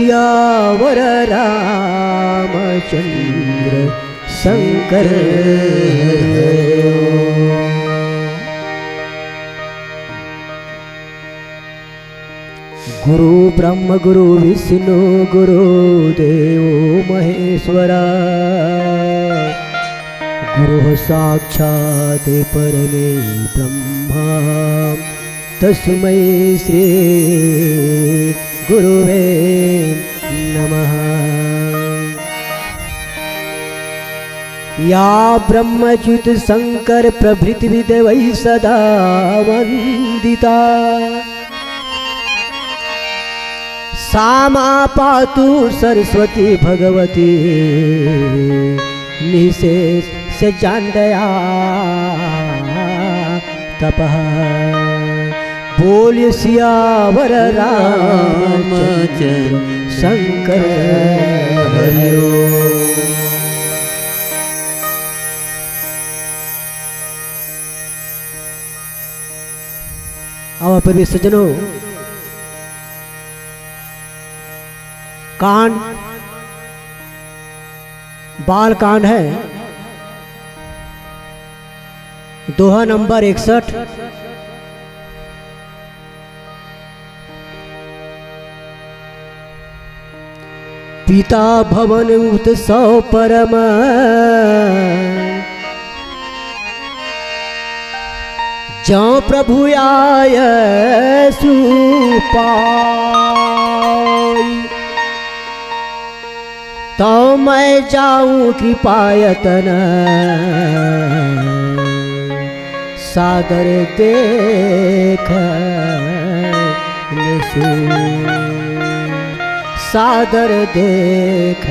सियावर रामचंद्र शंकर। गुरु ब्रह्म गुरु विष्णु गुरु देव महेश्वरा, गुरु साक्षात् परमे ब्रह्मा तस्मै श्री गुरुवे नमः। या ब्रह्मच्युत शंकर प्रभृति विदेवै सदा वंदिता, सा मा पातु सरस्वती भगवती निशेष से जांडया तपः। बोलिए सियावर रामचंद्र शंकर हरिओ। आओ प्रिय सज्जनों, कांड बाल कांड है, दोहा नंबर 61। पिता भवन उत्सव परम, जौ प्रभु आय सुपाई, तो मैं जाऊं कृपायतन, सादर देख सादर देख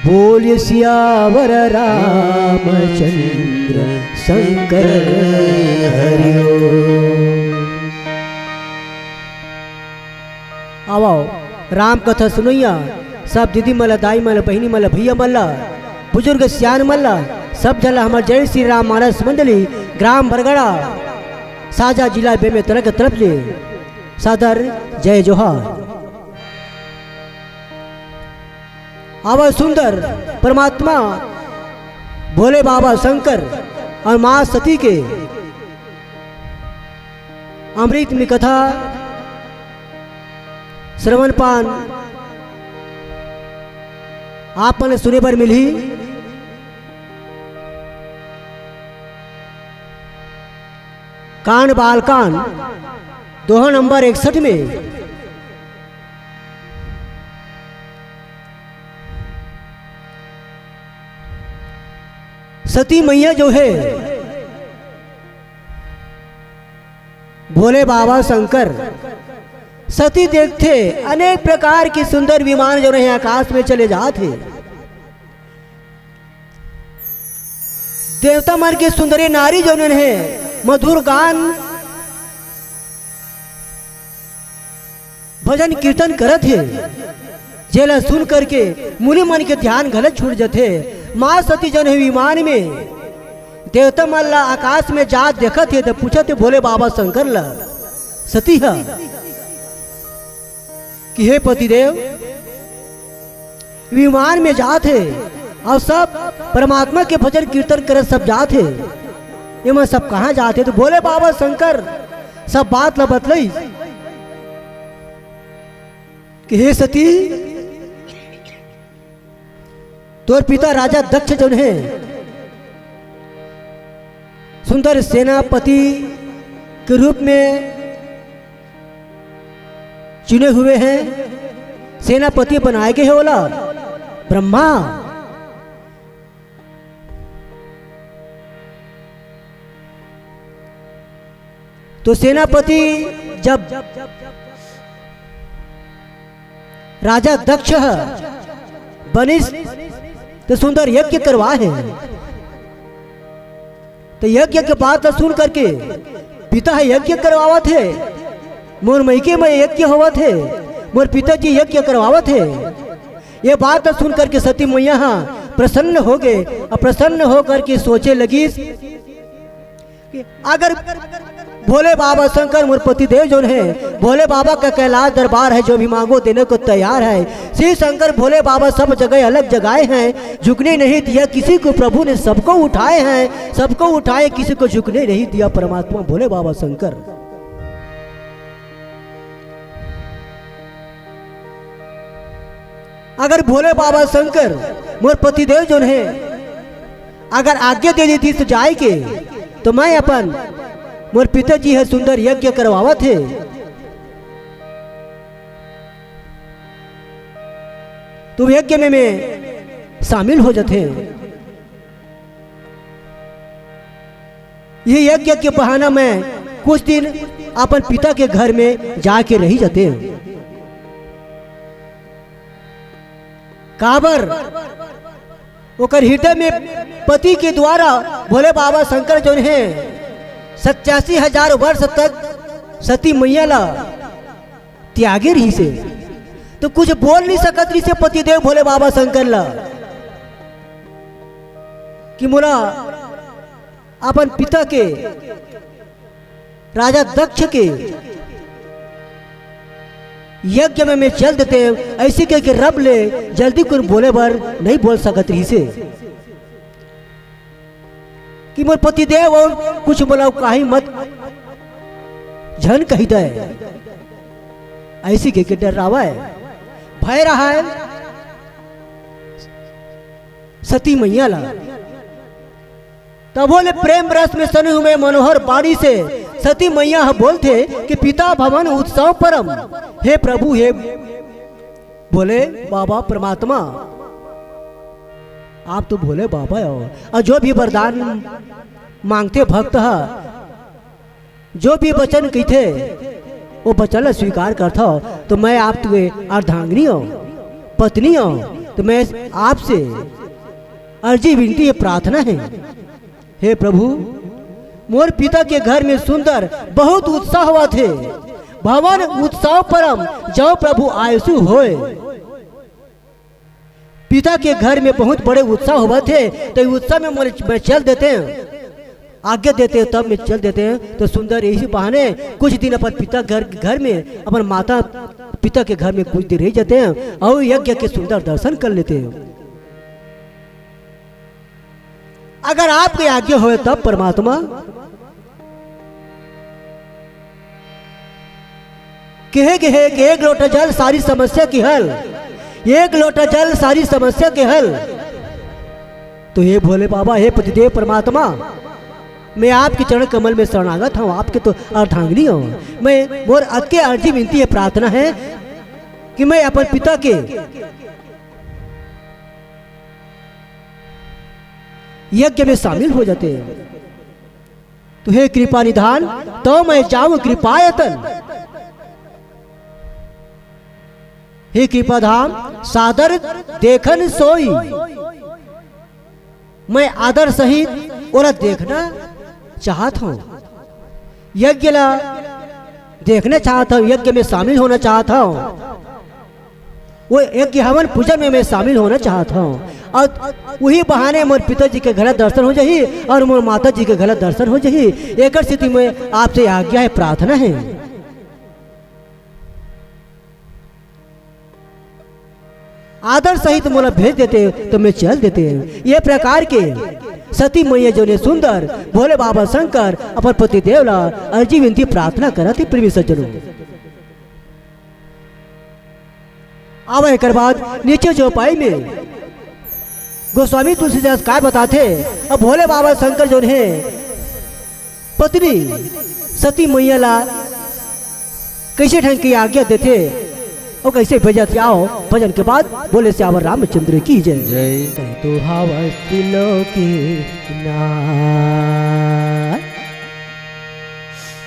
बोलिए सियावर रामचंद्र शंकर हरिओ। आओ राम कथा सुनैया, सब दीदी मल्ला, दाई मल्ला, बहिनी मल्ला, भैया मल्ला, बुजुर्ग सियान मल्ला, सब जल हमारे जय श्री राम मानस मंडली ग्राम बरगड़ा साजा जिला बेमे तरह के तरफ ले सादर जय जोहार। आवाज सुंदर परमात्मा भोले बाबा शंकर और माँ सती के अमृत में कथा श्रवण पान आपने सुने पर मिली। कांड बाल कांड दोहा नंबर 61 में सती मैया जो है भोले बाबा शंकर सती देखते अनेक प्रकार की सुंदर विमान जो है आकाश में चले जाते, देवता मन के सुंदरी नारी जो है मधुर गान भजन कीर्तन करत है, जेला सुन करके मुनि मन के ध्यान गलत छूट जाते। माँ सती जो है विमान में देवता मन ला आकाश में जात देखत है, तो पूछते भोले बाबा शंकर ला सती है कि हे पतिदेव विमान में जात है और सब परमात्मा के भजन कीर्तन करत सब जात है, ये मैं सब कहाँ जाते? तो भोले बाबा शंकर सब बात ला बतलाई कि हे सती, तोर पिता राजा दक्ष जो है सुंदर सेनापति के रूप में चुने हुए हैं, सेनापति बनाए गए होला ब्रह्मा। तो सेनापति जब राजा दक्ष बने तो सुंदर यज्ञ करवाए हैं, तो यज्ञ के बात सुन करके पिता यज्ञ करवावत है, मोर मैके में यज्ञ हुआ थे, मोर पिताजी यज्ञ करवावत है। ये बात सुन करके सती मैया प्रसन्न हो गए और प्रसन्न हो करके सोचे लगी कि अगर भोले बाबा शंकर मोर पतिदेव जो है, भोले बाबा का कैलाश दरबार है, जो भी मांगो देने को तैयार है। श्री शंकर भोले बाबा सब जगह अलग जगाए हैं, झुकने नहीं दिया किसी को, प्रभु ने सबको उठाए हैं, सबको उठाए किसी को झुकने नहीं दिया, परमात्मा भोले बाबा शंकर। अगर भोले बाबा शंकर मोर पतिदेव जो है अगर आज्ञा दे दी थी तो जाए के, तो मैं अपन मोर पिताजी है सुंदर यज्ञ करवावा थे। तो यज्ञ में मैं शामिल हो जाते। ये यज्ञ के बहाना मैं कुछ दिन अपन पिता के घर में जाके रही जाते हैं। काबर ओकर हृदय में पति के द्वारा भोले बाबा शंकर जो है 87,000 वर्ष तक सती मैया ला त्यागे रही से, तो कुछ बोल नहीं सकत रही से पतिदेव भोले बाबा शंकर ला कि मोला अपन पिता के राजा दक्ष के यज्ञ में मैं चल देते हैं, ऐसे कह के रब ले जल्दी कुछ बोले बर नहीं बोल सकत रही से कि मोर पतिदेव और कुछ बोला काही मत झन कही दे, ऐसी के डर रहा है, भय रहा है सती मैया ला। तब बोले प्रेम रस में सने हुए मनोहर बाणी से सती मैया बोलते कि पिता भवन उत्सव परम, हे प्रभु हे बोले बाबा परमात्मा, आप तो भोले बाबा हो, और जो भी वरदान मांगते भक्त है, जो भी वचन कहते वो वचन स्वीकार करता हो, तो मैं आप तुम्हें अर्धांगिनी हो, पत्नी हो, तो मैं आपसे अर्जी विनती प्रार्थना है, हे प्रभु मोर पिता के घर में सुंदर बहुत उत्साह हुआ थे, भवन उत्सव परम जो प्रभु आयसु होए। पिता के घर में बहुत बड़े उत्साह हुआ थे, तो उत्साह में मैं चल देते हैं, आज्ञा देते हैं, तब में चल देते हैं। तो सुंदर इसी बहाने कुछ दिन अपन पिता घर में अपन माता पिता के घर में कुछ दिन रह जाते हैं और यज्ञ के सुंदर दर्शन कर लेते हैं। अगर आपकी आज्ञा हो तब परमात्मा कहे कि एक लोटा जल सारी समस्या की हल, एक लोटा जल सारी समस्या के हल। तो हे भोले बाबा हे पतिदेव परमात्मा, मैं आपके चरण कमल में शरणागत हूँ, आपके तो अर्धांगिनी हूँ। मैं मोर अके अर्जी विनती है प्रार्थना है कि मैं अपन पिता के यज्ञ में शामिल हो जाते हैं। तो हे कृपा निधान, तो मैं जाऊं कृपायतन, हे कृपा धाम सादर देखन सोई, मैं आदर सहित और देखना चाहता हूँ, यज्ञ ला देखना चाहता हूँ, यज्ञ में शामिल होना चाहता हूँ, वो यज्ञ हवन पूजन में मैं शामिल होना चाहता हूँ। और वही बहाने मोर पिताजी के घर दर्शन हो जाही और मोर माता जी के घर दर्शन हो जाही। एक स्थिति में आपसे आज्ञा है प्रार्थना है, आदर सहित मोला भेज देते तो मैं चल देते हैं। ये प्रकार के सती मैया जो ने सुंदर भोले बाबा शंकर अपन पति देवला अर्जी विनती प्रार्थना करा थी। प्रेमी सज्जनों, अब एक बाद नीचे चौपाई में गोस्वामी तुलसीदास काय बताते, अब भोले बाबा शंकर जो है पत्नी सती मैया ला कैसे ढंग की आज्ञा देते और कैसे भेजा आओ। भजन के बाद बोले श्यावर रामचंद्र की जय जय। तो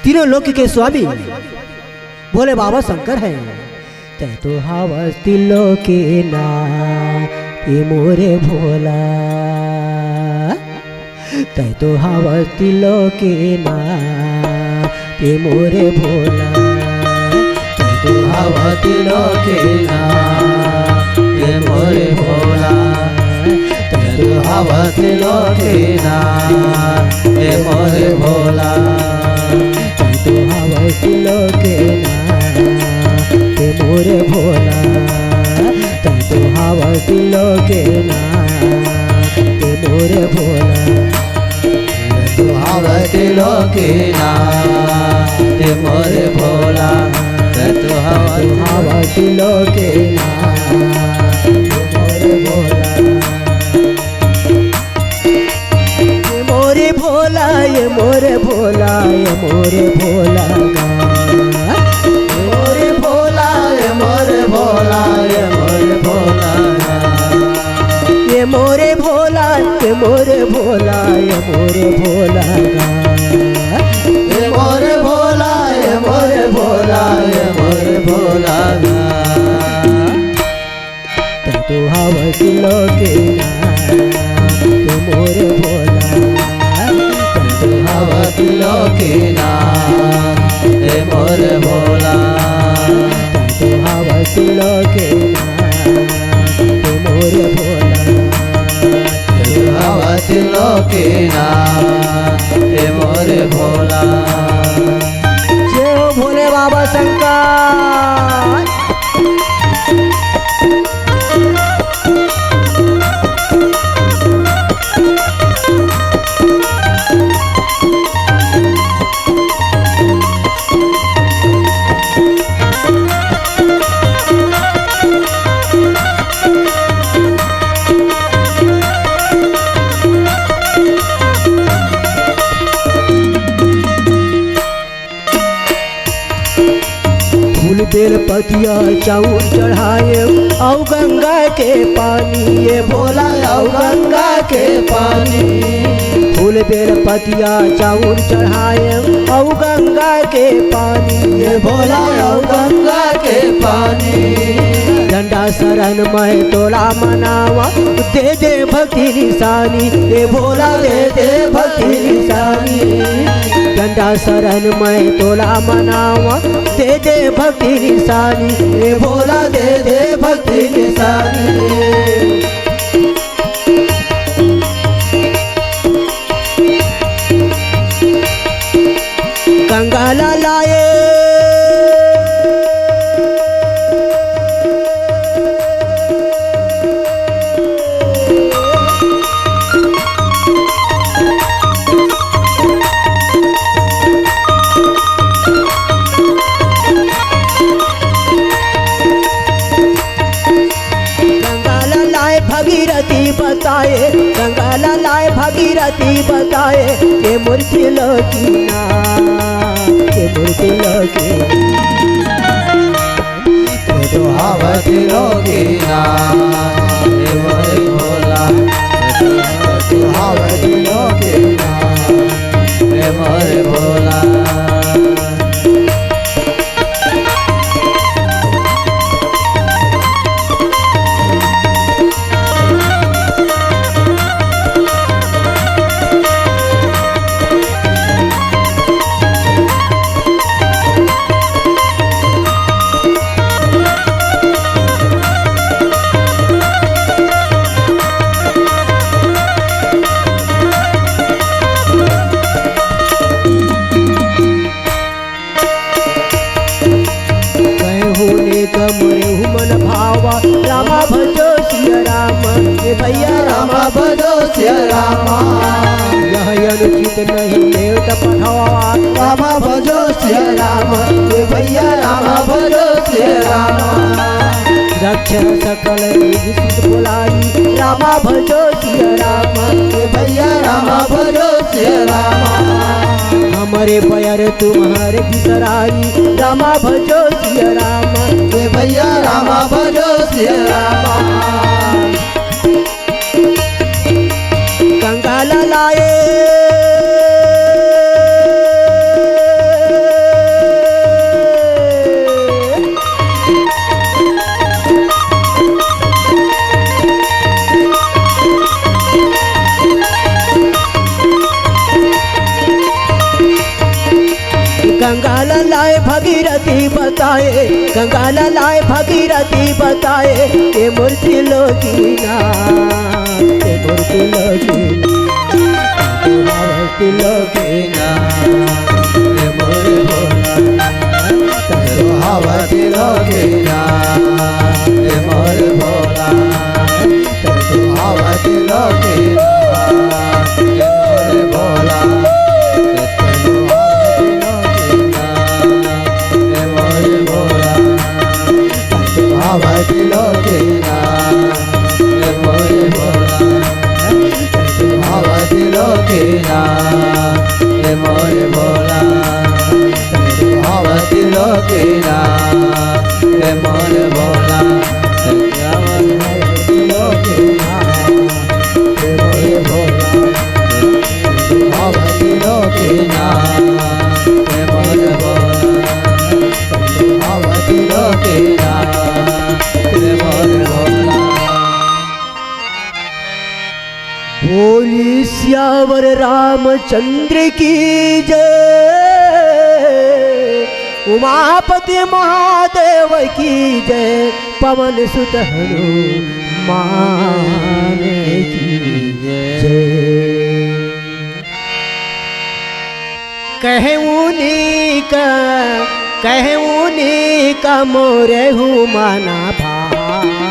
तीनों लोक के स्वामी भोले बाबा शंकर हैं। तै तो हवस दिलों के ना ये मोरे भोला, तै तो हवस दिलों के ना ये मोरे भोला, तू हवा दिलों के ना ये मोरे भोला, तू हवा दिलों के ना ये मोरे भोला, लोके ना ये मोरे भोला तन तो हवती लोके ना ये मोरे भोला तू हवती लोके ना ये मोरे भोला तू हवती लोके ना ये मोरे भोला ये मोरे भोला ये मोरे भोला ये मोरे भोला मोरे भोला ये मोरे भोला ये मोरे भोला ये मोरे भोला ये मोरे भोला ये मोरे भोला ये मोरे भोला ये मोरे भोला ये मोरे भोला तू हवती लोके ये मोरे भोला तू हवती लोके ना ये मोरे भोला तू हवती लोके ये मोरे भोला तू हवती लोके ना ये मोरे भोला जय हो भोले बाबा शंकर बेल पतिया चाउर चढ़ाए औ गंगा के पानी ये भोला औ गंगा के पानी फूल बेल पतिया चाउर चढ़ाए औ गंगा के पानी ये भोला औ गंगा के पानी डंडा शरण में तोला मनावा दे दे भक्ति निशानी ये भोला दे दे भक्ति निशानी डंडा शरण में तोला मनावा दे दे भक्ति निशानी ये भोला दे दे भक्ति निशानी गंगा लाए भगीरथी बताए गंगा लाए भगीरथी बताए ये मूर्ति लकीना ये मूर्ति लकीना तो हवती लोकीना ये मोरे भोला तो हवती लोकीना ये मोरे भोला मन भावा रामा भजो सिया राम ये भैया रामा भजो सिया रामा यह अनुचित नहीं देवता पठावा रामा भजो सिया राम ये भैया रामा भजो सिया रामा रक्ष सकल विजित बोलाई रामा भजो सिया राम ये भैया रामा भजो सिया रामा हमारे पैर तुम्हारे बिसराई रामा भजो सिया राम ये भैया रामा भजो सिया रामा गंगा लाए गंगा लाए भगीरथी बताए गंगा लाए भगीरथी बताए ये मूर्ति लोकीना ये मूर्ति लोकीना लोकीना ये मोरे भोला आवती लोकीना हे मोर भोला तू आवती लोकीना हे मोर भोला तू आवती लोकीना हे मोर भोला तू आवती लोकीना हे मोर भोला आवती लोकीना हे मोर भोला आवती लोकीना हे मोर भोला आवती लोकीना हे मोर भोला आवती लोकीना हे मोर भोला। बोली सियावर रामचंद्र की जय, उमापति महादेव की जय, पवन सुत हनुमान की जय। कहूनी का मोरे हूँ माना भावा।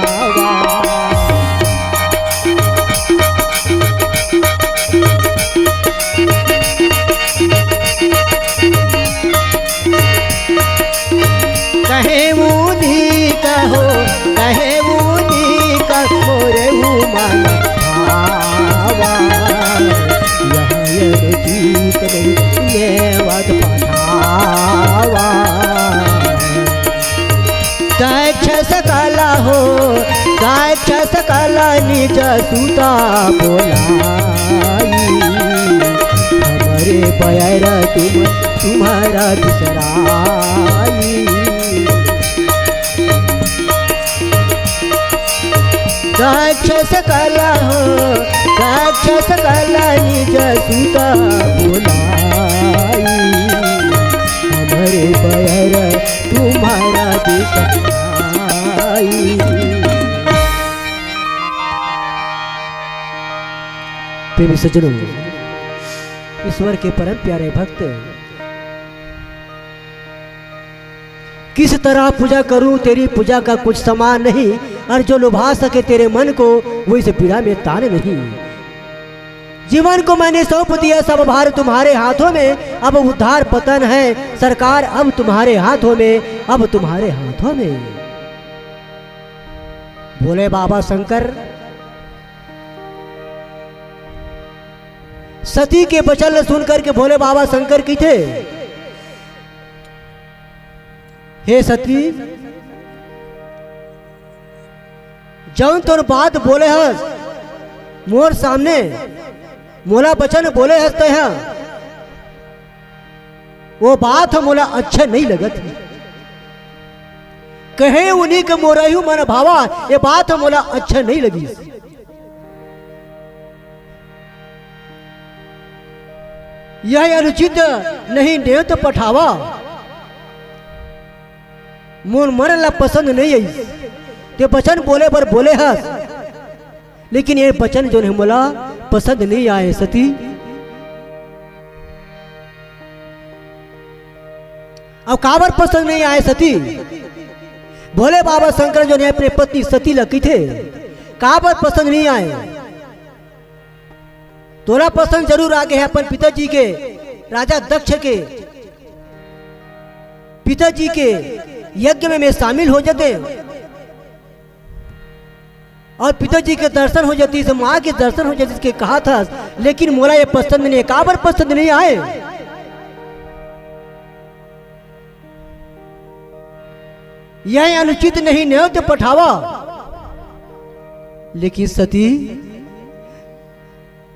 कहे मुनि कहो कहे मुनि का मोरे हूँ मन भावा। यह जीत ये वद पठावा। दक्ष सकला हो दक्ष सकला निज सुता बोलाई। हमारे पैर तुम्हारा बिसराई। राक्षस कला हो राक्षस कला निज सुता बोलाई। हमारे पैर तुम्हारा बिसराई। प्रेमी सज्जनों, ईश्वर के परम प्यारे भक्त, किस तरह पूजा करूं तेरी पूजा का कुछ समान नहीं, और जो लुभा सके तेरे मन को वो इस पीड़ा में तान नहीं। जीवन को मैंने सौंप दिया, सब भार तुम्हारे हाथों में, अब उद्धार पतन है सरकार अब तुम्हारे हाथों में, अब तुम्हारे हाथों में। बोले बाबा शंकर, सती के वचन सुनकर के भोले बाबा शंकर की थे, हे सती जौन तोर बात बोले हस मोर सामने मोला वचन बोले हंसते हैं, वो बात मोला अच्छा नहीं लगत। कहे उन्हीं के मोरहू मन भावा, ये बात मोला अच्छा नहीं लगी। यह अनुचित नहीं देव तो पठावा। मोर मरला पसंद नहीं आई। ते वचन बोले पर बोले हस, लेकिन ये वचन जो नहीं बोला पसंद नहीं आए सती। अब काबर पसंद नहीं आए सती? भोले बाबा शंकर जो ने अपने पत्नी सती लकी थे, काबर पसंद नहीं आए? तोरा पसंद जरूर आगे है अपन पिताजी के, राजा दक्ष के पिताजी के यज्ञ में शामिल हो जाते और पिताजी के दर्शन हो जाती, माँ के दर्शन हो जाती, इसके कहा था। लेकिन मोला ये पसंद नहीं, काबर पसंद नहीं आए? यह अनुचित नहीं न्योत पठावा। लेकिन सती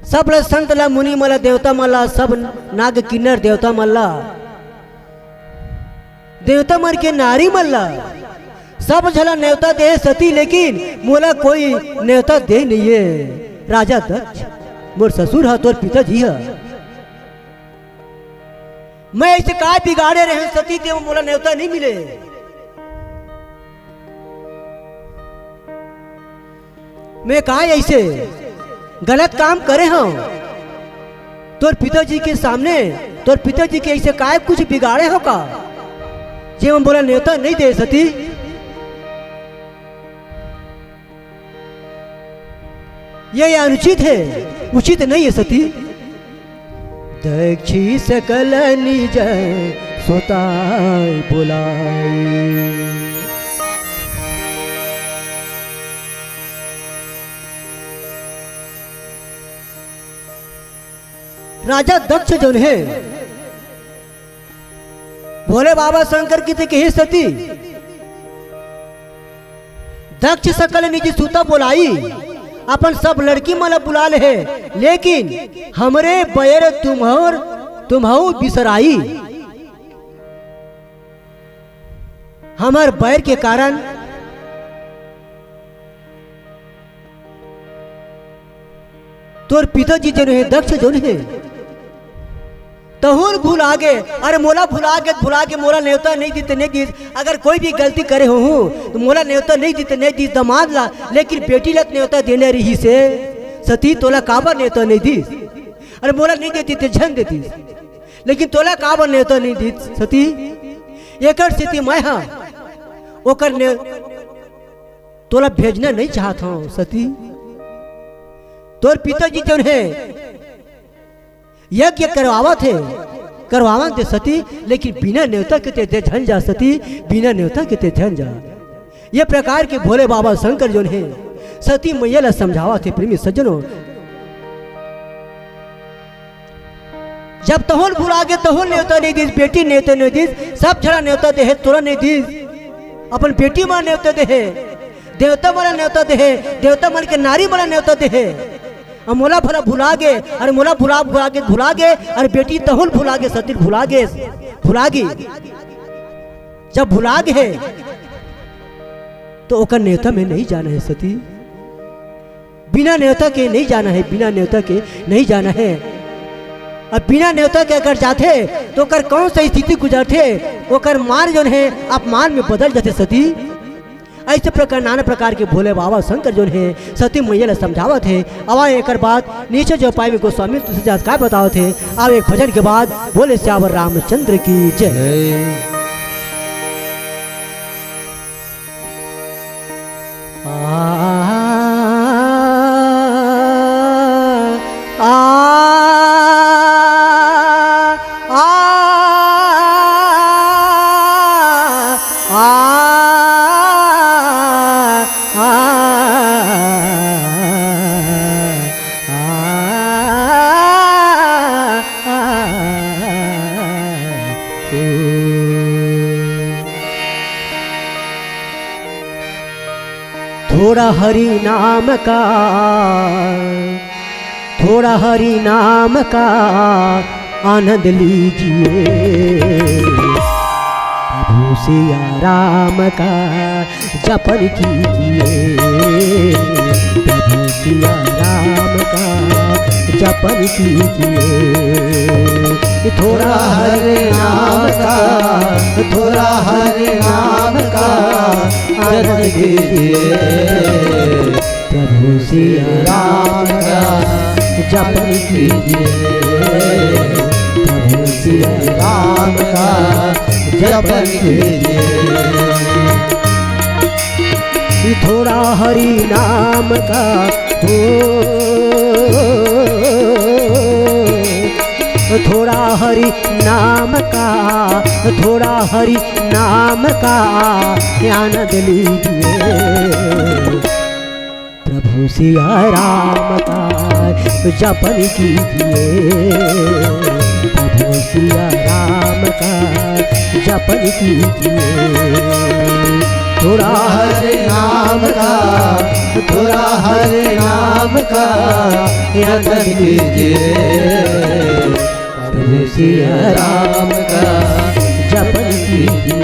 सब संत ला मुनि मला देवता मला सब नाग किन्नर देवता मल्ला देवता मर के नारी मल्ला सब झला न्योता दे सती, लेकिन मोला कोई न्योता दे नहीं है। राजा दक्ष मोर ससुर है, तोर पिताजी है, मैं ऐसे का बिगाड़े रहे सती देव मोला न्योता नहीं मिले। मैं कहा ऐसे गलत काम करे हूं तोर पिताजी के सामने, तोर पिताजी के ऐसे काय कुछ बिगाड़े हो का? जे हम बोला न्योता नहीं दे सती, ये अनुचित है, उचित नहीं है सती। दक्षी सकल निज सोताय बुलाई। राजा दक्ष जो है भोले बाबा शंकर की थे कही सती, दक्ष सकल निज सूता बुलाई, अपन सब लड़की मला बुला ले है, लेकिन हमरे बैर तुम्हार बिसराई। हमार बैर के कारण तोर पिताजी जो है दक्ष जो है तहुर भूल आगे, अरे मोला भुला के मोला न्योता नहीं दीते नहीं दी। अगर कोई भी गलती करे हो तो मोला न्योता नहीं दीते नहीं दी दमाद ला, लेकिन बेटी लग न्योता देने रही से सती तोला काबर न्योता नहीं दी। अरे मोला नहीं देती ते झन देती, लेकिन तोला काबर न्योता नहीं दी सती। एकर स्थिति मैं हाँ ओकर ने तोला भेजना नहीं चाहता हूँ सती। तोर पिताजी जो है यज्ञ करवावा थे सती, लेकिन बिना न्योता के ते झन जा सती, बिना न्योता के ते झन जा। ये प्रकार के भोले बाबा शंकर जो है सती मैया ला समझावा थे। प्रेमी सज्जनों, जब तहोल भुला के तहोल न्योता नहीं दी, बेटी न्योता नहीं दी, सब झड़ा न्योता दे है, तोरा नहीं दी। अपन बेटी मां न्योता दे है, देवता मारा न्योता दे है, देवता मान के नारी मारा न्योता दे है। और मोला भला भुला गे, अरे मोला भुला गे, अरे बेटी तहुल भुला गे, सती भुला गे, जब भुला गे तो ओकर न्योता में नहीं जाना है सती। बिना न्योता के नहीं जाना है, बिना न्योता के नहीं जाना है। और बिना न्योता के अगर जाते तो ओकर कौन सा स्थिति गुजरते, ओकर मान जो है अपमान में बदल जाते सती। ऐसे प्रकार नाना प्रकार के भोले बाबा शंकर जो है सती मैया ने समझावा थे। अब एक बात नीचे जो पाए में गोस्वामी तुलसीदास का बताओ थे। अब एक भजन के बाद बोले श्यावर रामचंद्र की जय। थोड़ा हरि नाम का, थोड़ा हरि नाम का आनंद लीजिए, प्रभु सिया राम का जपन कीजिए, प्रभु सिया राम का जपन कीजिए। थोड़ा हरि नाम का, थोड़ा हरि नाम का आनंद लीजिए, प्रभु सिया राम का जपन कीजिए, प्रभु सिया राम का जपन कीजिए। थोड़ा हरि नाम का थोड़ा हरि नाम का, थोड़ा हरि नाम का आनंद लीजिए, प्रभु सिया राम का जपन कीजिए, प्रभु सिया राम का जपन कीजिए। थोड़ा हरि नाम का, थोड़ा हरि नाम का आनंद लीजिए, प्रभु सिया राम का जपन कीजिए,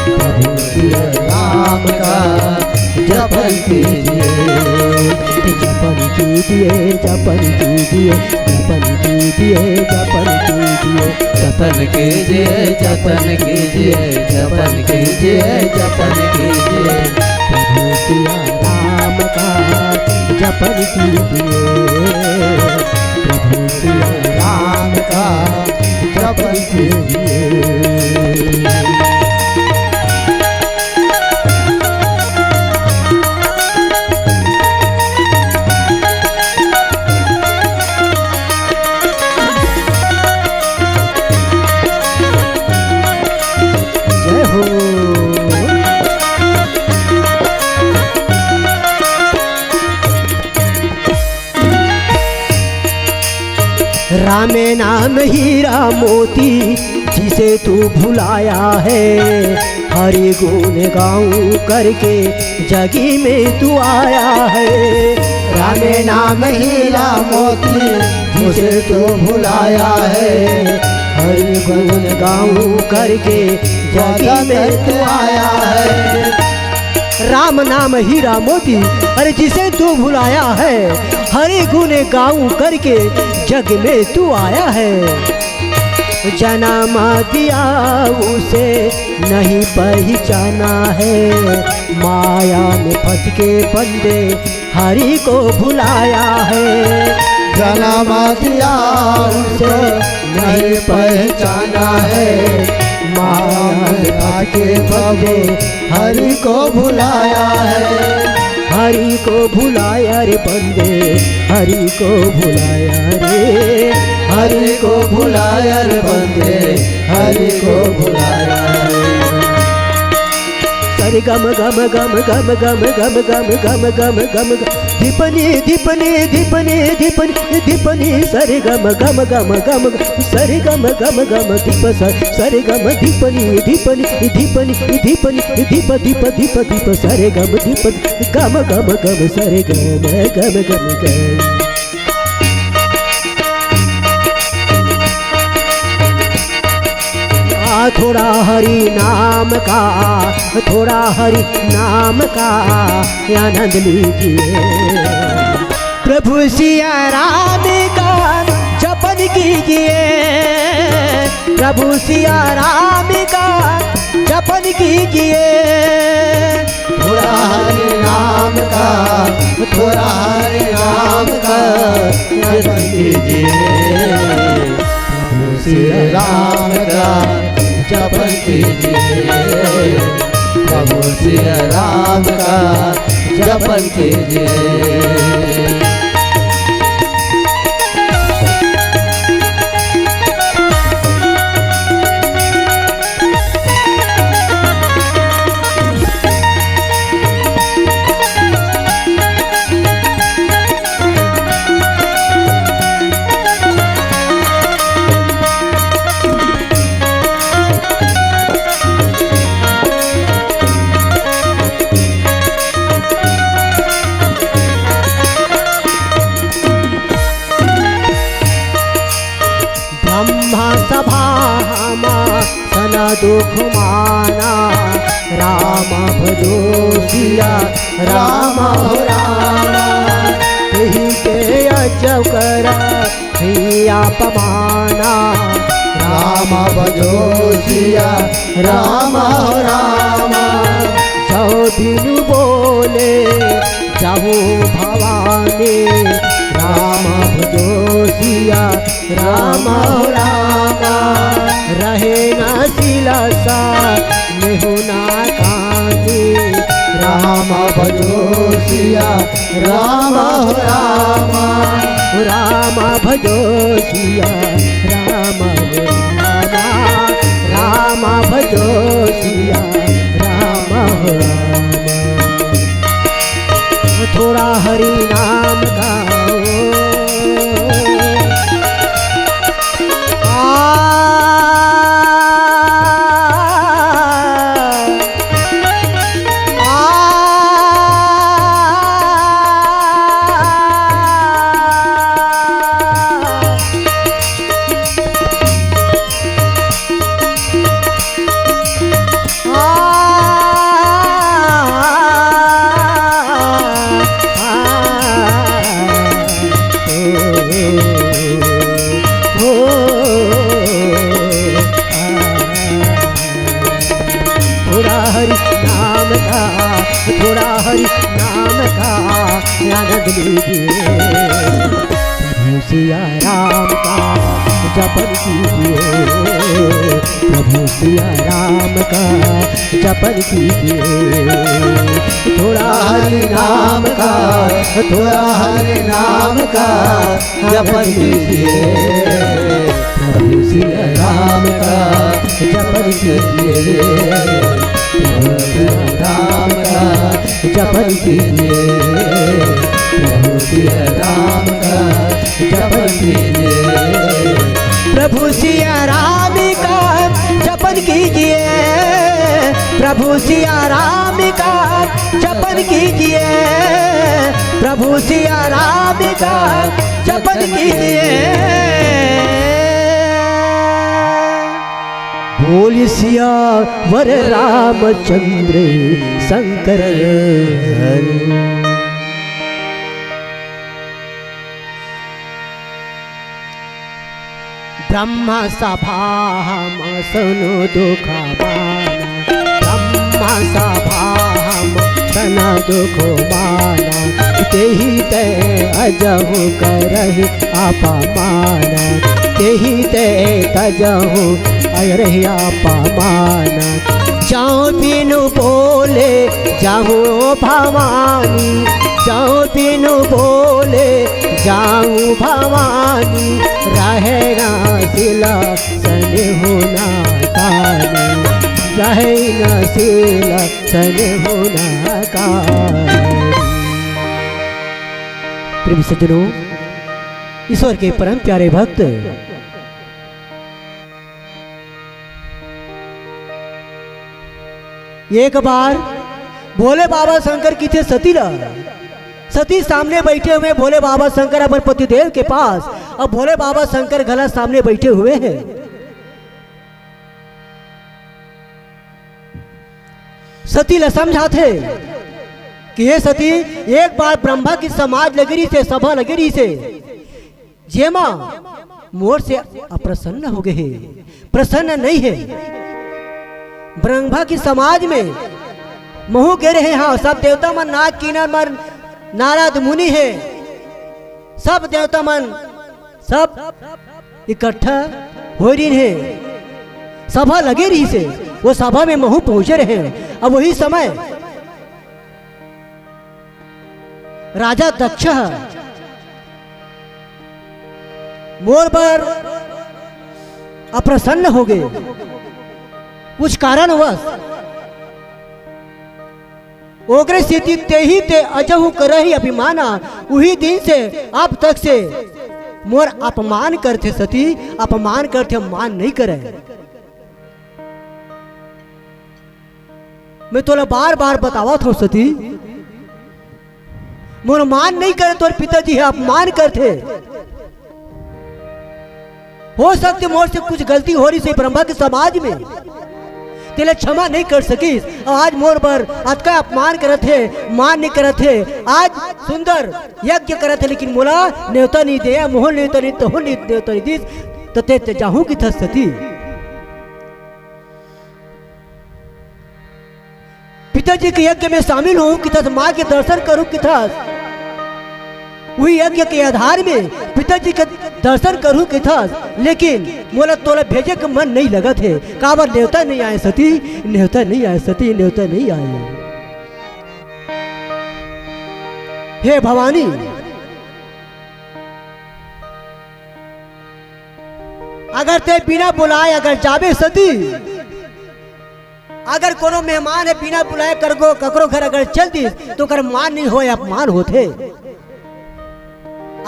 प्रभु सिया राम का जपन कीजिए, जपन कीजिए, जपन कीजिए, जपन कीजिए, जपन कीजिए, जपन कीजिए, जपन कीजिए, जपन कीजिए, जपन कीजिए, प्रभु सिया राम का जपन कीजिए, प्रभु सिया राम का जपन कीजिए। राम नाम हीरा मोती जिसे तू भुलाया है, हरि गुण गाऊं करके जगी में तू आया है। राम नाम हीरा मोती जिसे तू भुलाया है, हरि गुण गाऊं करके जगी में तू आया है। राम नाम हीरा मोती अरे जिसे तू भुलाया है, हरि गुण गाऊं करके जग में तू आया है। जन्म दिया उसे नहीं पहचाना है, माया में फंस के बंदे हरि को भुलाया है। जन्म दिया उसे नहीं पहचाना है, माया में फंस के बंदे हरि को भुलाया है। हरि को भुलाया रे बंदे, हरि को भुलाया रे, हरि को भुलाया रे बंदे, हरि को भुलाया रे। सरे गम गम गम गम गम गम गम गम गम गम दीपनी दीपनी दीपनी दीपनी दीपनी सरे गम गम गम गम सरे गम गम गम दीप सरे गम दीपनी दीपनी दीपनी दीपनी दीप दीप दीप दीप सरे गम दीप गम गम गम सरे गम गम गम गम। थोड़ा हरि नाम का, थोड़ा हरि नाम का आनंद लीजिए। प्रभु सिया राम का जपन कीजिए, प्रभु सिया राम का जपन कीजिए। थोड़ा हरि नाम का, थोड़ा हरि नाम का जपन कीजिए। प्रभु श्री राम का जपन कीजिए, प्रभु श्री राम का जपन कीजिए। सना दुख माना राम भजो सिया राम हो रामा। यही के अजब करा हिया पमाना राम भजो सिया राम हो रामा। जाओ बिनु बोले जाओ भवानी राम भजो सिया राम हो रामा। रहे न सिलसा मेहु ना कांदी राम भजो सिया राम हो रामा। राम भजो सिया राम हो रामा। राम भजो सिया राम हो रामा। थोड़ा हरि नाम गाओ थोड़ा हरि नाम का आनंद लीजिए। प्रभु सिया राम का जपन कीजिए। प्रभु सिया राम का जपन कीजिए। थोड़ा हरि नाम का, थोड़ा हरि नाम का जपन कीजिए। प्रभु सिया राम का जपन कीजिए। राम का जपन कीजिए। प्रभु श्री राम का जपन कीजिए। प्रभु सिया राम का जपन कीजिए, प्रभु सिया राम का जपन कीजिए, प्रभु सिया राम का जपन कीजिए। बोल सिया वर रामचंद्र शंकर। ब्रह्म सभा हम सुनो दुख माना, ब्रह्म सभा हम सुनो दुख माना, तेहि ते अजहु करहि अपमाना, तेहि ते तजहु अरहि अपमाना। जाऊं बिनु बोले जाऊं भवानी, जाऊं बिनु बोले जाऊं भवानी, रहेगा सिला सने होना कानी, रहेगा सिला सने होना कानी। प्रेमी सज्जनों, ईश्वर के परम प्यारे भक्त एक बार भोले बाबा शंकर की थे सतीला, सती सामने बैठे हुए भोले बाबा शंकर अपन पतिदेव के पास, और भोले बाबा शंकर गला सामने बैठे हुए हैं। सती ल समझाते कि ये सती एक बार ब्रह्मा की समाज लगरी से, सभा लगरी से जेमा मोर से अप्रसन्न हो गए, प्रसन्न नहीं है। ब्रह्मा की समाज में महू गिर रहे, हाँ सब देवता मन नाग कीनर मन नारद मुनि है, सब देवता मन सब इकट्ठा हो रही है, सभा लगे रही से, वो सभा में महू पहुंचे रहे। अब वही समय राजा दक्ष मोर पर अप्रसन्न हो गए, कुछ कारणवश ओग्र स्थिति तेहि ते अजहु करहि अभिमाना। उही दिन से अब तक से मोर अपमान करते सती, अपमान करते मान नहीं करे। मैं तोला बार बार बतावत हूं सती, मोर मान नहीं करे, तोर पिताजी है अपमान करते। हो सकते मोर से कुछ गलती हो रही से ब्रह्मा के समाज में, तेरे क्षमा नहीं कर सकीस, और आज मोर पर अतका अपमान करत है, मान नहीं करत है। आज सुंदर यज्ञ करत है, लेकिन मोला न्योता नहीं दे, मोहन न्योता नहीं, तो न्योता नहीं दीस, तो ते जाहू की था सती। पिताजी के यज्ञ में शामिल हूँ कि था, माँ के दर्शन करूँ कि था, वही यज्ञ के आधार में पिताजी के दर्शन करूँ कि था, लेकिन मोला तोला भेजे का मन नहीं लगा थे। काबर न्योता नहीं आए सती, न्योता नहीं आए सती, न्योता नहीं आए। हे भवानी, अगर ते बिना बुलाए अगर जाबे सती, अगर कोनो मेहमान है बिना बुलाए करगो ककरो घर अगर चल दी, तो कर मान नहीं हो, अपमान होते,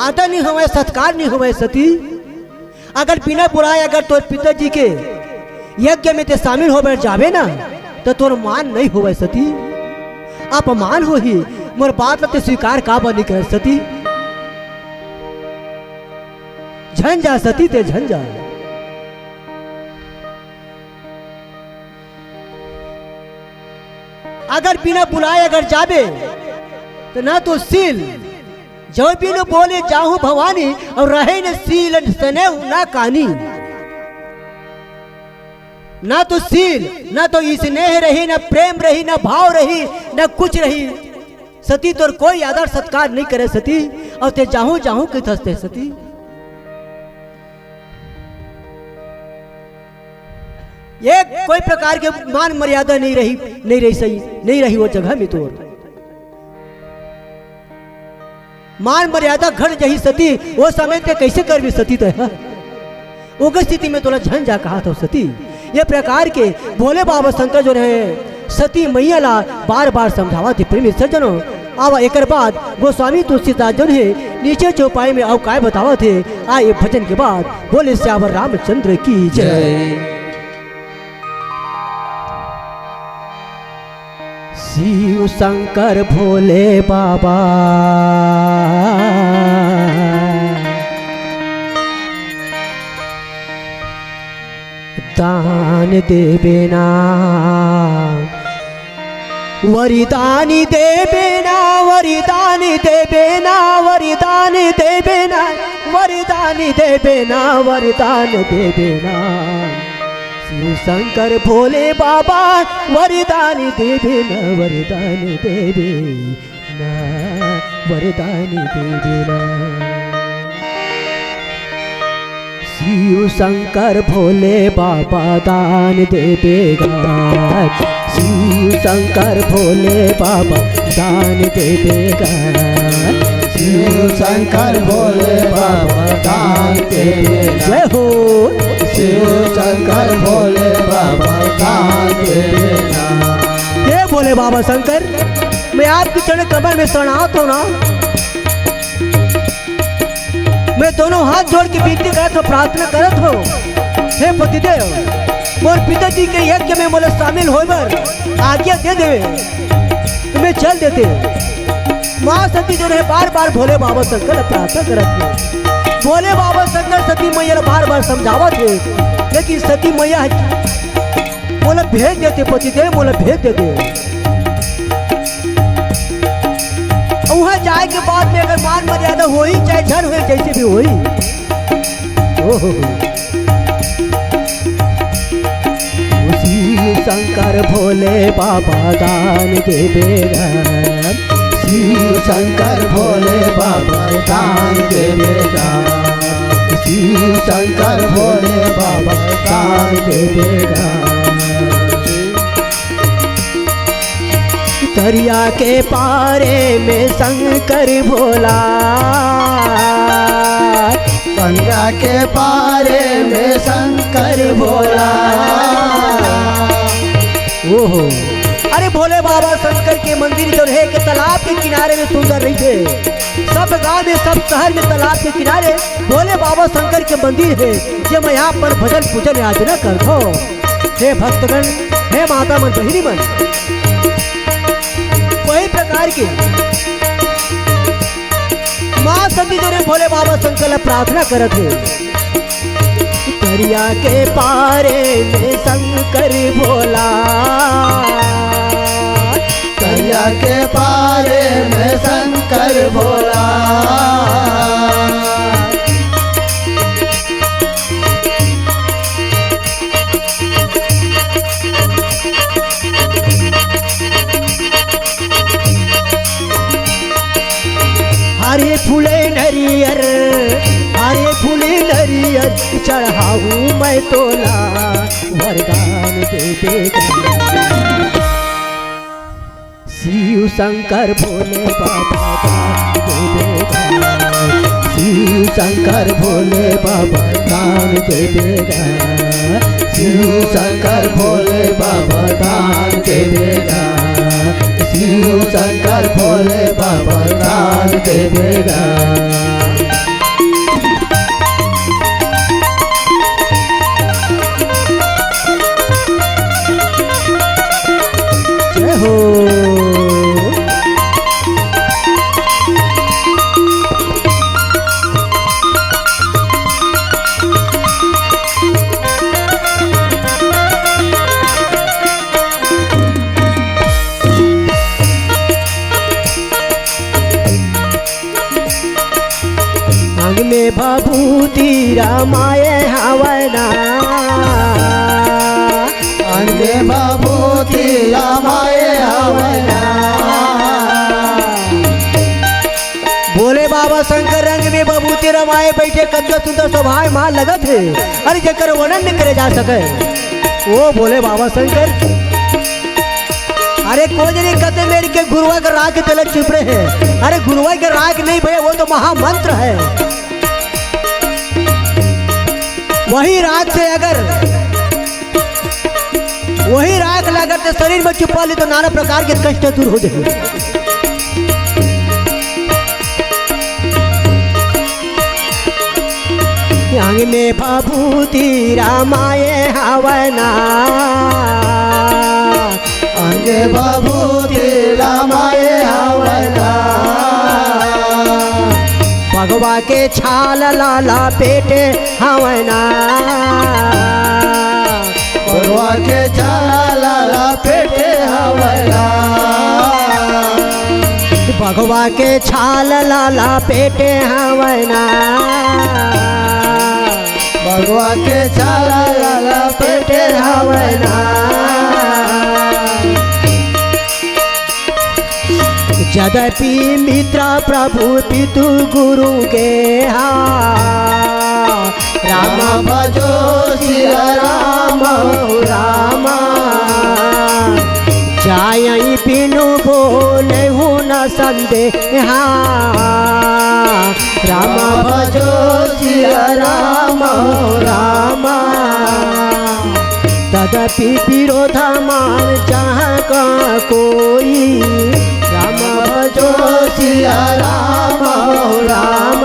आदर नहीं होवे, सत्कार नहीं होवे सती। अगर बिना बुलाए अगर तोर पिताजी के यज्ञ में ते शामिल हो बैठ जावे ना, तो तोर मान नहीं होवे सती, अपमान हो ही। मोर बात ते स्वीकार का नहीं कर सती, झन जा सती ते झन जा। अगर बिना बुलाए अगर जाबे तो ना तो सील जो बिनु बोले जाहू भवानी, और रहे न सील सने ना कानी। ना तो सील, ना तो स्नेह रही, ना प्रेम रही, ना भाव रही, ना कुछ रही सती। तोर कोई आदर सत्कार नहीं करे सती, और ते जाहू जाहू के थसते सती। ये कोई प्रकार के मान मर्यादा नहीं रही सही, नहीं रही वो जगह में। तो मान मर्यादा घट जही सती, वो समय ते कैसे कर भी सती तो है। वो स्थिति में तोला झन जा कहा था सती। ये प्रकार के भोले बाबा शंकर जो रहे सती मैया ला बार बार समझावा थे। प्रेमी सज्जनों, आवा एकर बाद गोस्वामी तुलसीदास जो है नीचे चौपाई में अब काय बतावा थे। आए भजन के बाद बोले श्यावर रामचंद्र की जय। शिव शंकर भोले बाबा दान देवे ना वरदानी देवे ना वरदान देवे ना वरदान देवे ना वरदान देवे ना वरदान देवे ना शिव शंकर भोले बाबा वरदान देवे ना वरदान देवे ना वरदान देवे ना। शिव शंकर भोले बाबा दान देवेगा। शिव शंकर भोले बाबा दान देवेगा। शिव शंकर भोले बाबा दान देवेगा। जय हो। शिव शंकर भोले बाबा दान देवेगा। हे भोले बाबा शंकर, मैं आपकी चरण कमर में शरणागत हूँ ना। मैं दोनों हाथ जोड़ के विनती करत हो, प्रार्थना करत हो। हे पतिदेव, और पिताजी के यज्ञ में मोला शामिल होकर आज्ञा दे देवे तो मैं चल देते। माँ सती जो है बार बार भोले बाबा शंकर प्रार्थना करत थे। भोले बाबा शंकर सती मैया बार बार समझावत थे, लेकिन सती मैया मोला भेज देते। पतिदेव मोला भेज देते। वहाँ जाए के बाद में अगर मान मर्यादा हो ही चाहे झड़ हो जैसे भी हो ही। शिव शंकर भोले बाबा दान देवेगा। शिव शंकर भोले बाबा दान देवेगा। शिव शंकर भोले बाबा दान देवेगा। दरिया के पारे में शंकर भोला, गंगा के पारे में शंकर भोला। ओहो, अरे भोले बाबा शंकर के मंदिर जो है कि तालाब के किनारे में सुंदर रही थे। सब गांव में सब शहर में तालाब के किनारे भोले बाबा शंकर के मंदिर है। जो मैं यहाँ पर भजन पूजन याचना कर दो। हे भक्तगण, हे माता मन बहिनी मन, वही प्रकार की माँ सती जो ने भोले बाबा शंकर प्रार्थना करत है। दरिया के पारे में शंकर भोला, दरिया के पारे में शंकर भोला। हरे फूले नरियर, हरे फूले नरियर चढ़ाऊं मैं तोला वरदान देवेगा। शिव शंकर भोले बाबा दान देवेगा। शिव शंकर भोले बाबा दान देवेगा। शिव शंकर भोले बाबा दान देवेगा। शिव शंकर भोले बाबा दान देवेगा। जय हो। अंग में भभूति रामाय हवना, अंगे भभूति रामाय हवना। भोले बाबा शंकर रंग में भभूति रमाए बैठे कद्य सुंदर स्वभाव मां लगत है। अरे जकर वर्णन न करे जा सके वो भोले बाबा शंकर। अरे कोई नहीं कहते मेरे के गुरुआ का राग के तिलक छिप रहे हैं। अरे गुरुआ के राग नहीं भैया, वो तो महामंत्र है। वही राग से अगर वही राग लगा तो शरीर में छुपा ली तो नाना प्रकार के कष्ट दूर हो जाए। में भभूति रामाये हवना अंगे बभूति रामाये हवना भगवा के छाल लाला पेटे हवना भगवा के छाला पेटे हवना भगवा के छाल लाला पेटे हवना भगवा के छाला पेटे हवना यद्यपि मित्र प्रभु पितु गुरु के राम भजो सिया राम राम जायई बिनु बोले हूँ न संदेहा राम भजो सिया राम राम तदपि विरोध मान जहाँ का कोई राम भजो सिया राम राम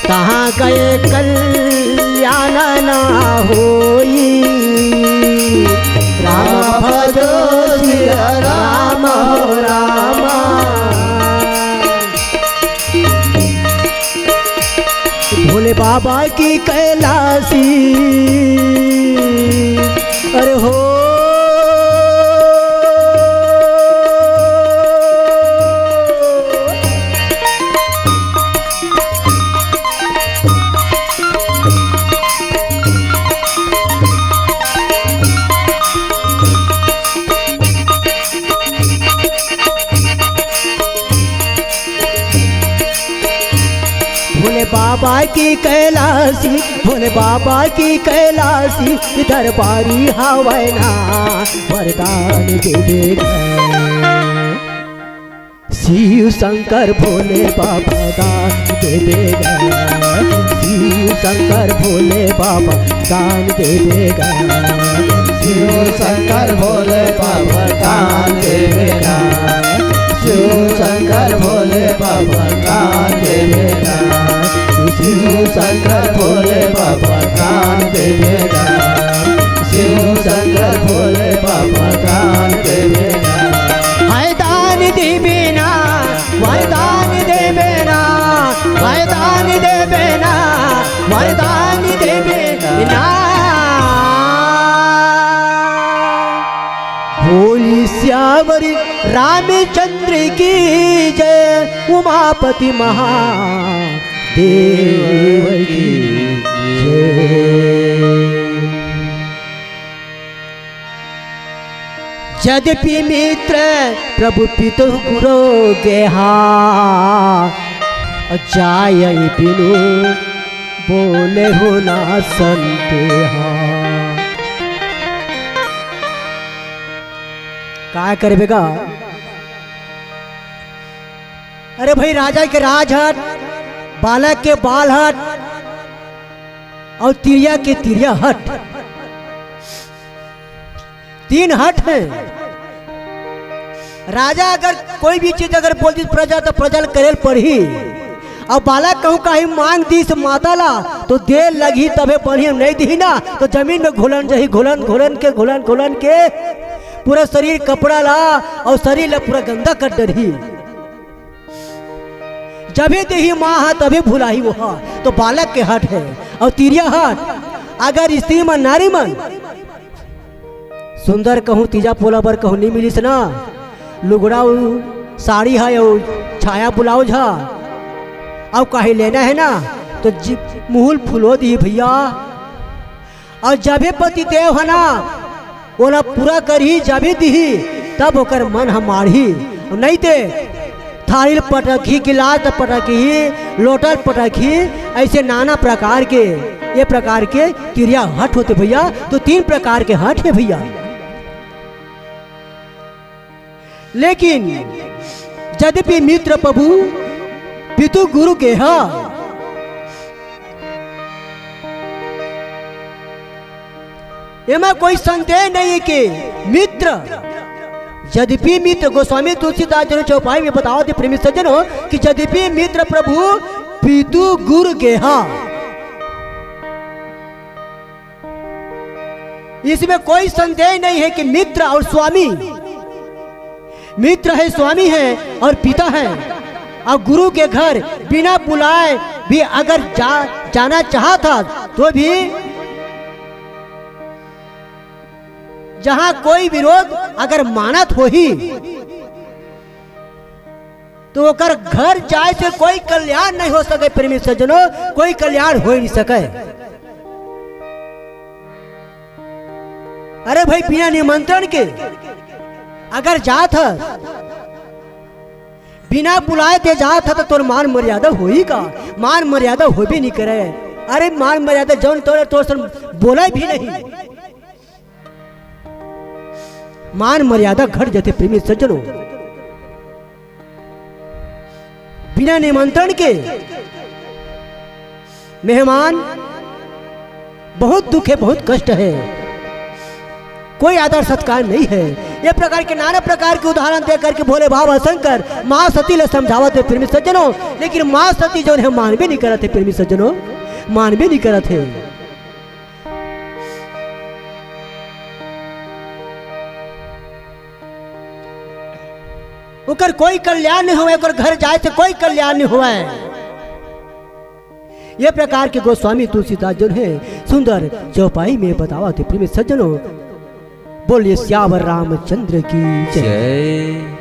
कहाँ गए कल्याण न होई राम भजो सिया राम राम भोले बाबा की कैलासी अरे हो भोले बाबा की कैलासी भोले बाबा की कैलासी दरबारी हवना वरदान दे देगा शिव शंकर भोले बाबा दान दे देगा शिव शंकर भोले बाबा दान दे देगा शिव शंकर भोले बाबा दान देवेगा शिव शंकर भोले बाबा दान देवेगा शिव शंकर भोले बाबा दान देवेगा शिव शंकर भोले बाबा दान देवेगा हाय दान देवेना वरदान देवेना वरदान देवेना वरदान देवेना बोली श्यावरी रामचंद्र की जय उमापति महादेव की जय। यद्यपि मित्र प्रभु पितु गुरु गेहा जाय बिनु बोले हो ना संतेहा क्या करेगा। अरे भाई राजा के राज हट बालक के बाल हट और तिरिया के तिरिया हट तीन हट है। राजा अगर कोई भी चीज अगर बोल दी प्रजा तो प्रजा करेल पढ़ी और बालक कहूँ कहीं मांग दी से माता ला तो देर लगी तबे बढ़िया नहीं दी ना तो जमीन में घुलन जही घुलन घुलन के पूरा शरीर कपड़ा ला और शरीर ला पूरा गंदा कर डरी जबे देही माँ है तबे भूला ही वो है तो बालक के हट है। और तिरिया हट अगर स्त्री मन नारी मन सुंदर कहूँ तीजा पोला बर कहूँ नहीं मिली से ना लुगड़ा साड़ी है और छाया ब्लाउज है और कहीं लेना है ना तो मुहुल फुलो दी भैया। और जबे पति देव है ना ओला पूरा करी जबे दी तब ओकर मन हमारी नहीं ते थाली पटखी गिलास पटखी लोटल पटखी ऐसे नाना प्रकार के ये प्रकार के क्रिया हट होते भैया। तो तीन प्रकार के हट है भैया। लेकिन यद्यपि मित्र प्रभु पितु गुरु के हा एमा कोई संदेह नहीं कि मित्र यद्यपि मित्र गोस्वामी तुलसीदास जी चौपाई में बताओ थे प्रेमी सज्जन हो कि यद्यपि मित्र प्रभु पितु गुरु के हा इसमें कोई संदेह नहीं है कि मित्र और स्वामी, मित्र है, स्वामी है और पिता है। और गुरु के घर बिना बुलाए भी अगर जाना चाहता तो भी जहां कोई विरोध अगर मानत हो ही तो ओकर घर जाए से कोई कल्याण नहीं हो सके। प्रेमी सज्जनों, कोई कल्याण हो ही नहीं सके। अरे भाई, बिना निमंत्रण के अगर जात है, बिना बुलाए थे जात है तो तोर मान मर्यादा हो ही का? मान मर्यादा हो भी नहीं करे। अरे मान मर्यादा जौन तोरे तो बोला भी नहीं, मान मर्यादा घट जाते। प्रेमी सज्जनों, बिना निमंत्रण के मेहमान बहुत दुख है, बहुत कष्ट है, कोई आदर सत्कार नहीं है। ये प्रकार के नाना प्रकार के उदाहरण दे करके भोले बाबा शंकर माँ सती ले समझावत है प्रेमी सज्जनों। लेकिन माँ सती जो है मान भी नहीं करते प्रेमी सज्जनों, मान भी नहीं करते। ओकर कोई कल्याण नहीं हुआ, घर जाए से कोई कल्याण नहीं हुआ है। ये प्रकार के गोस्वामी तुलसीदास जो है सुंदर चौपाई में बतावा थे प्रेमी सज्जनों। बोलिए श्यावर रामचंद्र की जय।